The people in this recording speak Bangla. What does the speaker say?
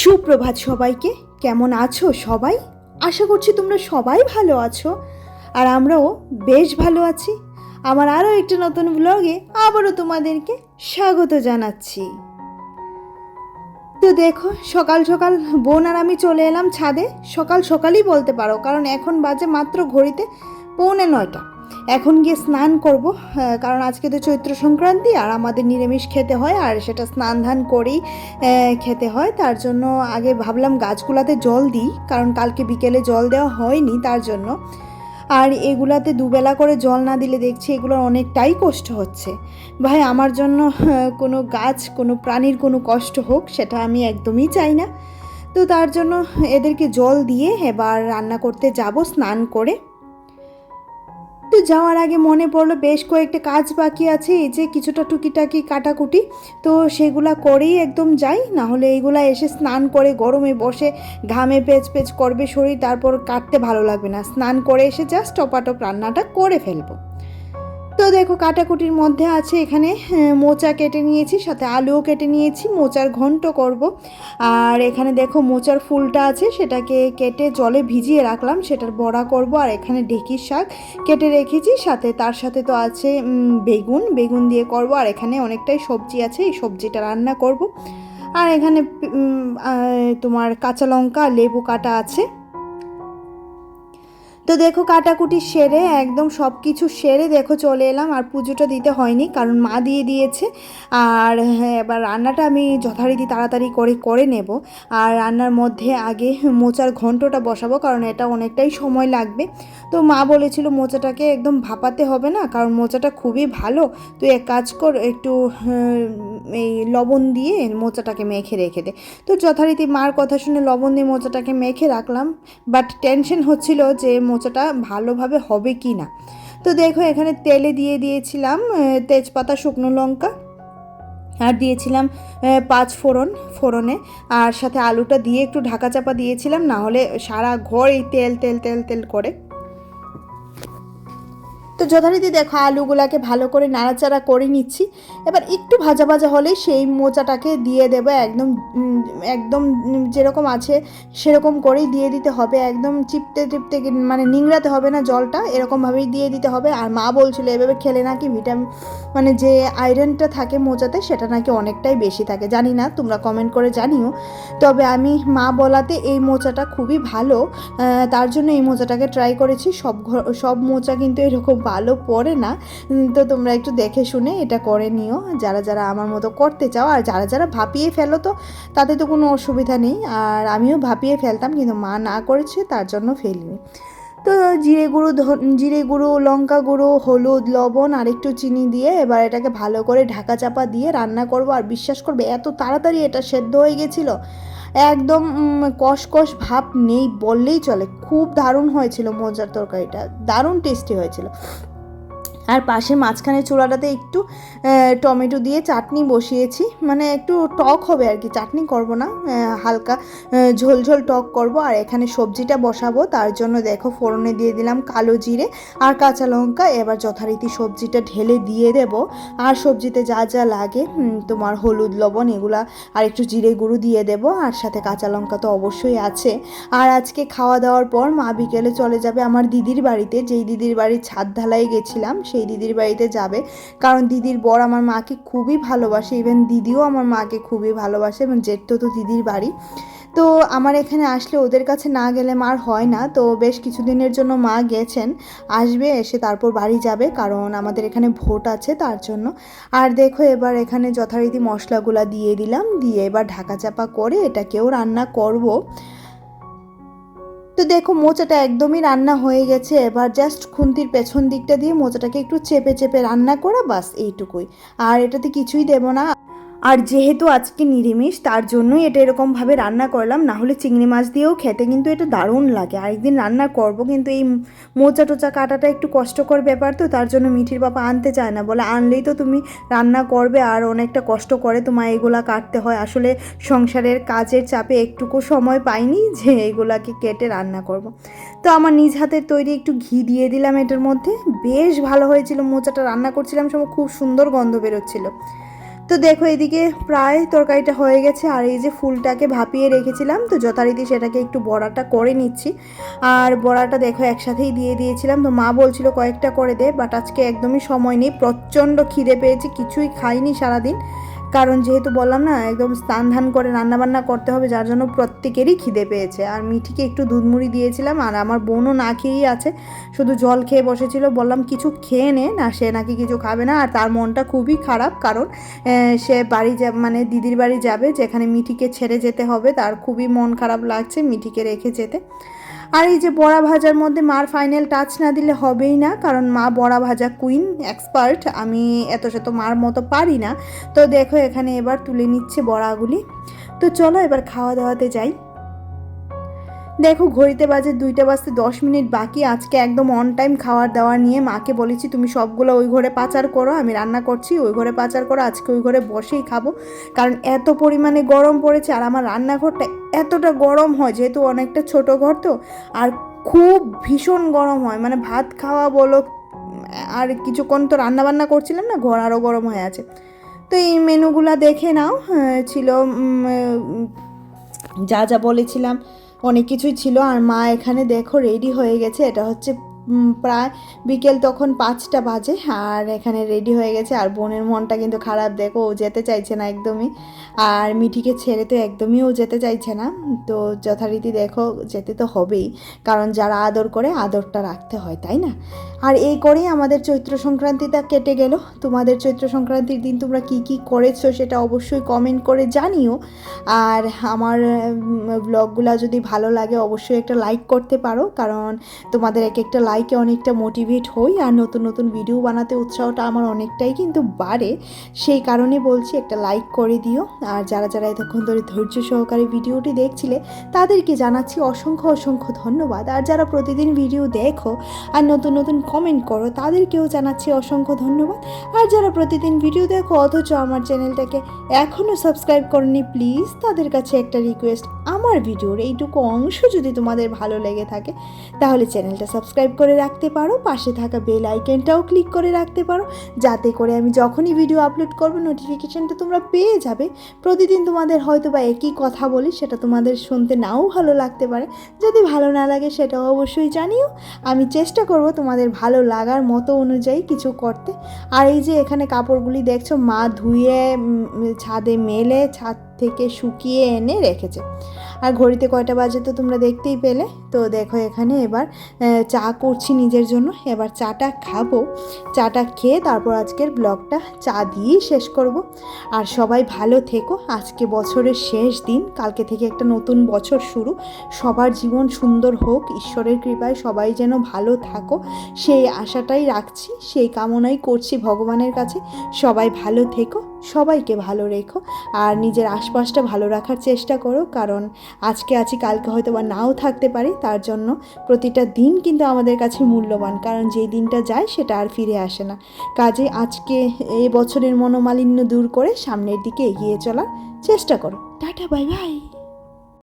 সুপ্রভাত সবাইকে। কেমন আছো সবাই? আশা করছি তোমরা সবাই ভালো আছো, আর আমরাও বেশ ভালো আছি। আমার আরও একটি নতুন ব্লগে আবারও তোমাদেরকে স্বাগত জানাচ্ছি। তো দেখো, সকাল সকাল বোন আর আমি চলে এলাম ছাদে। সকাল সকালই বলতে পারো, কারণ এখন বাজে মাত্র ঘড়িতে 8:45। এখন গিয়ে স্নান করব, কারণ আজকে তো চৈত্র সংক্রান্তি আর আমাদের নিরামিষ খেতে হয়, আর সেটা স্নান ধান করেই খেতে হয়। তার জন্য আগে ভাবলাম গাছগুলাতে জল দিই, কারণ কালকে বিকেলে জল দেওয়া হয়নি তার জন্য। আর এগুলাতে দুবেলা করে জল না দিলে দেখছি এগুলোর অনেকটাই কষ্ট হচ্ছে। ভাই, আমার জন্য কোনো গাছ, কোনো প্রাণীর কোনো কষ্ট হোক সেটা আমি একদমই চাই না। তো তার জন্য এদেরকে জল দিয়ে এবার রান্না করতে যাব স্নান করে। তো যাওয়ার আগে মনে পড়লো বেশ কয়েকটা কাজ বাকি আছে, এই যে কিছুটা টুকিটাকি কাটাকুটি, তো সেগুলা করেই একদম যাই। না হলে এইগুলা এসে স্নান করে গরমে বসে ঘামে পেচ পেচ করবে শরীর, তারপর কাটতে ভালো লাগবে না। স্নান করে এসে জাস্ট টপাটপ রান্নাটা করে ফেলবো। তো দেখো, কাটাকুটির মধ্যে আছে এখানে মোচা কেটে নিয়েছি, সাথে আলুও কেটে নিয়েছি, মোচার ঘন্ট করব। আর এখানে দেখো মোচার ফুলটা আছে, সেটাকে কেটে জলে ভিজিয়ে রাখলাম, সেটার বড়া করব। আর এখানে ঢেঁকির শাক কেটে রেখেছি, সাথে তার সাথে তো আছে বেগুন দিয়ে করব। আর এখানে অনেকটাই সবজি আছে, এই সবজিটা রান্না করব। আর এখানে তোমার কাঁচা লঙ্কা লেবু কাটা আছে। তো দেখো, কাটাকুটি সেরে একদম সব কিছু সেরে দেখো চলে এলাম। আর পুজোটা দিতে হয়নি, কারণ মা দিয়ে দিয়েছে। আর এবার রান্নাটা আমি যথারীতি তাড়াতাড়ি করে নেব। আর রান্নার মধ্যে আগে মোচার ঘন্টটা বসাবো, কারণ এটা অনেকটাই সময় লাগবে। তো মা বলেছিল মোচাটাকে একদম ভাপাতে হবে না, কারণ মোচাটা খুবই ভালো। তুই এক কাজ কর, একটু এই লবণ দিয়ে মোচাটাকে মেখে রেখে দে। তো যথারীতি মার কথা শুনে লবণ দিয়ে মোচাটাকে মেখে রাখলাম। বাট টেনশন হচ্ছিল যে মোচাটা ভালোভাবে হবে কি না। তো দেখো, এখানে তেলে দিয়ে দিয়েছিলাম তেজপাতা, শুকনো লঙ্কা, আর দিয়েছিলাম 5 ফোড়নে। আর সাথে আলুটা দিয়ে একটু ঢাকা চাপা দিয়েছিলাম, না হলে সারা ঘর এই তেল তেল তেল তেল করে। তো যথারীতি দেখো আলুগুলাকে ভালো করে নাড়াচাড়া করে নিচ্ছি। এবার একটু ভাজা ভাজা হলে সেই মোচাটাকে দিয়ে দেবো, একদম একদম যেরকম আছে সেরকম করেই দিয়ে দিতে হবে। একদম চিপতে টিপতে মানে নিংড়াতে হবে না জলটা, এরকমভাবেই দিয়ে দিতে হবে। আর মা বলছিল এভাবে খেলে নাকি ভিটামিন, মানে যে আয়রনটা থাকে মোচাতে সেটা নাকি অনেকটাই বেশি থাকে। জানি না, তোমরা কমেন্ট করে জানিও। তবে আমি মা বলাতে এই মোচাটা খুবই ভালো, তার জন্য এই মোচাটাকে ট্রাই করেছি। সব মোচা কিন্তু এরকম ভালো পড়ে না। তো তোমরা একটু দেখে শুনে এটা করে নিও, যারা যারা আমার মতো করতে চাও। আর যারা যারা ভাপিয়ে ফেলো তো তাতে তো কোনো অসুবিধা নেই। আর আমিও ভাপিয়ে ফেলতাম, কিন্তু মা না করেছে তার জন্য ফেলিনি। তো জিরে গুঁড়ো, লঙ্কা গুঁড়ো, হলুদ, লবণ আর একটু চিনি দিয়ে এবার এটাকে ভালো করে ঢাকা চাপা দিয়ে রান্না করব। আর বিশ্বাস করবে এত তাড়াতাড়ি এটা সেদ্ধ হয়ে গেছিলো, একদম কষকষ ভাব নেই বললেই চলে। খুব দারুণ হয়েছিল মোচার তরকারিটা, দারুণ টেস্টি হয়েছিল। আর পাশে মাঝখানে চুলাটাতে একটু টমেটো দিয়ে চাটনি বসিয়েছি, মানে একটু টক হবে আর কি, চাটনি করব না, হালকা ঝোল ঝোল টক করব। আর এখানে সবজিটা বসাবো, তার জন্য দেখো ফোড়নে দিয়ে দিলাম কালো জিরে আর কাঁচা লঙ্কা। এবার যথারীতি সবজিটা ঢেলে দিয়ে দেব। আর সবজিতে যা যা লাগে তোমার হলুদ, লবণ এগুলা, আর একটু জিরে গুঁড়ো দিয়ে দেব। আর সাথে কাঁচা লঙ্কা তো অবশ্যই আছে। আর আজকে খাওয়া দাওয়ার পর মা বিকেলে চলে যাবে আমার দিদির বাড়িতে, যেই দিদির বাড়ির ছাদ ঢালাই গেছিলাম সেই দিদির বাড়িতে যাবে। কারণ দিদির বর আমার মাকে খুবই ভালোবাসে, ইভেন দিদিও আমার মাকে খুবই ভালোবাসে, এবং জেঠতো তো দিদির বাড়ি। তো আমার এখানে আসলে ওদের কাছে না গেলে মার হয় না। তো বেশ কিছুদিনের জন্য মা গেছেন, আসবে, এসে তারপর বাড়ি যাবে, কারণ আমাদের এখানে ভোট আছে তার জন্য। আর দেখো এবার এখানে যথারীতি মশলাগুলা দিয়ে দিলাম, দিয়ে এবার ঢাকা চাপা করে এটাকেও রান্না করব। তো দেখো মোচাটা একদমই রান্না হয়ে গেছে। এবার জাস্ট খুন্তির পেছন দিকটা দিয়ে মোচাটাকে একটু চেপে চেপে রান্না করা, বাস এইটুকুই। আর এটাতে কিছুই দেব না। আর যেহেতু আজকে নিরামিষ তার জন্যই এটা এরকমভাবে রান্না করলাম, না হলে চিংড়ি মাছ দিয়েও খেতে কিন্তু এটা দারুণ লাগে। আরেকদিন রান্না করব, কিন্তু এই মোচা টোচা কাটাটা একটু কষ্টকর ব্যাপার, তো তার জন্য মিঠির বাবা আনতে চায় না, বলে আনলেই তো তুমি রান্না করবে আর অনেকটা কষ্ট করে তোমার এগুলা কাটতে হয়। আসলে সংসারের কাজের চাপে একটুকু সময় পাইনি যে এগুলাকে কেটে রান্না করব। তো আমার নিজ হাতের তৈরি একটু ঘি দিয়ে দিলাম এটার মধ্যে। বেশ ভালো হয়েছিল মোচাটা, রান্না করছিলাম সময় খুব সুন্দর গন্ধ বেরোচ্ছিল। তো দেখো এদিকে প্রায় তরকারিটা হয়ে গেছে, আর এই যে ফুলটাকে ভাপিয়ে রেখেছিলাম, তো যথারীতি সেটাকে একটু বড়াটা করে নিচ্ছি। আর বড়াটা দেখো একসাথেই দিয়ে দিয়েছিলাম। তো মা বলছিল কয়েকটা করে দে, বাট আজকে একদমই সময় নেই, প্রচণ্ড খিদে পেয়েছি, কিছুই খাইনি সারাদিন। কারণ যেহেতু বললাম না একদম স্নান ধান করে রান্নাবান্না করতে হবে, যার জন্য প্রত্যেকেরই খিদে পেয়েছে। আর মিঠিকে একটু দুধ মুড়ি দিয়েছিলাম, আর আমার বোনও না খেয়েই আছে, শুধু জল খেয়ে বসেছিল। বললাম কিছু খেয়ে নে, না সে নাকি কিছু খাবে না। আর তার মনটা খুবই খারাপ, কারণ সে বাড়ি মানে দিদির বাড়ি যাবে, যেখানে মিঠিকে ছেড়ে যেতে হবে। তার খুবই মন খারাপ লাগছে মিঠিকে রেখে যেতে। আর এই যে বড়া ভাজার মধ্যে মার ফাইনাল টাচ না দিলে হবেই না, কারণ মা বড়া ভাজা কুইন, এক্সপার্ট। আমি এত শত মার মতো পারি না। তো দেখো এখানে এবার তুলে নিচ্ছে বড়াগুলি। তো চলো এবার খাওয়া দাওয়াতে যাই। দেখো ঘড়িতে বাজে 2টা বাজতে 10 মিনিট বাকি। আজকে একদম অন টাইম খাওয়ার দাওয়ার নিয়ে মাকে বলেছি তুমি সবগুলো ওই ঘরে পাচার করো, আমি রান্না করছি, ওই ঘরে পাচার করো, আজকে ওই ঘরে বসেই খাবো। কারণ এত পরিমাণে গরম পড়েছে, আর আমার রান্নাঘরটা এতটা গরম হয়, যেহেতু অনেকটা ছোট ঘর তো, আর খুব ভীষণ গরম হয়, মানে ভাত খাওয়া বলো, আর কিছুক্ষণ তো রান্নাবান্না করছিলাম না, ঘর আরও গরম হয়ে আছে। তো এই মেনুগুলা দেখে নাও, ছিল যা যা বলেছিলাম অনেক কিছুই ছিল। আর মা এখানে দেখো রেডি হয়ে গেছে, এটা হচ্ছে প্রায় বিকেল তখন 5টা বাজে, আর এখানে রেডি হয়ে গেছে। আর বোনের মনটা কিন্তু খারাপ, দেখো ও যেতে চাইছে না একদমই, আর মিঠিকে ছেড়ে তো একদমই ও যেতে চাইছে না। তো যথারীতি দেখো যেতে তো হবেই, কারণ যারা আদর করে আদরটা রাখতে হয়, তাই না? আর এই করেই আমাদের চৈত্র সংক্রান্তিটা কেটে গেল। তোমাদের চৈত্র সংক্রান্তির দিন তোমরা কি কি করেছো সেটা অবশ্যই কমেন্ট করে জানিও। আর আমার ব্লগগুলো যদি ভালো লাগে অবশ্যই একটা লাইক করতে পারো, কারণ তোমাদের এক একটা লাইকে অনেকটা মোটিভেট হই, আর নতুন নতুন ভিডিও বানাতে উৎসাহটা আমার অনেকটাই কিন্তু বাড়ে। সেই কারণে বলছি একটা লাইক করে দিও। আর যারা যারা এতক্ষণ ধরে ধৈর্য সহকারে ভিডিওটি দেখছিলে তাদেরকে জানাচ্ছি অসংখ্য অসংখ্য ধন্যবাদ। আর যারা প্রতিদিন ভিডিও দেখো আর নতুন নতুন কমেন্ট করো তাদেরকেও জানাচ্ছি অসংখ্য ধন্যবাদ। আর যারা প্রতিদিন ভিডিও দেখো অথচ আমার চ্যানেলটাকে এখনও সাবস্ক্রাইব করনি, প্লিজ তাদের কাছে একটা রিকোয়েস্ট, আমার ভিডিওর এইটুকু অংশ যদি তোমাদের ভালো লেগে থাকে তাহলে চ্যানেলটা সাবস্ক্রাইব করে রাখতে পারো, পাশে থাকা বেল আইকনটাও ক্লিক করে রাখতে পারো, যাতে করে আমি যখনই ভিডিও আপলোড করবো নোটিফিকেশানটা তোমরা পেয়ে যাবে। প্রতিদিন তোমাদের হয়তো বা একই কথা বলি, সেটা তোমাদের শুনতে নাও ভালো লাগতে পারে, যদি ভালো না লাগে সেটাও অবশ্যই জানিও। আমি চেষ্টা করব তোমাদের ভালো লাগার মতো অনুযায়ী কিছু করতে। আর এই যে এখানে কাপড়গুলি দেখছো মা ধুয়ে ছাদে মেলে ছাদ থেকে শুকিয়ে এনে রেখেছে। আর ঘড়িতে কয়টা বাজে তো তোমরা দেখতেই পেলে। তো দেখো এখানে এবার চা করছি নিজের জন্য, এবার চাটা খাবো, চাটা খেয়ে তারপর আজকের ব্লগটা চা দিয়েই শেষ করব। আর সবাই ভালো থেকো, আজকে বছরের শেষ দিন, কালকে থেকে একটা নতুন বছর শুরু। সবার জীবন সুন্দর হোক, ঈশ্বরের কৃপায় সবাই যেন ভালো থাকো সেই আশাটাই রাখছি, সেই কামনাই করছি ভগবানের কাছে। সবাই ভালো থেকো, সবাইকে ভালো রেখো, আর নিজের আশপাশটা ভালো রাখার চেষ্টা করো, কারণ আজকে আছি কালকে হয়তো বা নাও থাকতে পারি। তার জন্য প্রতিটা দিন কিন্তু আমাদের কাছে মূল্যবান, কারণ যেই দিনটা যায় সেটা আর ফিরে আসে না। কাজে আজকে এই বছরের মনোমালিন্য দূর করে সামনের দিকে এগিয়ে চলার চেষ্টা করো। Tata, bye bye.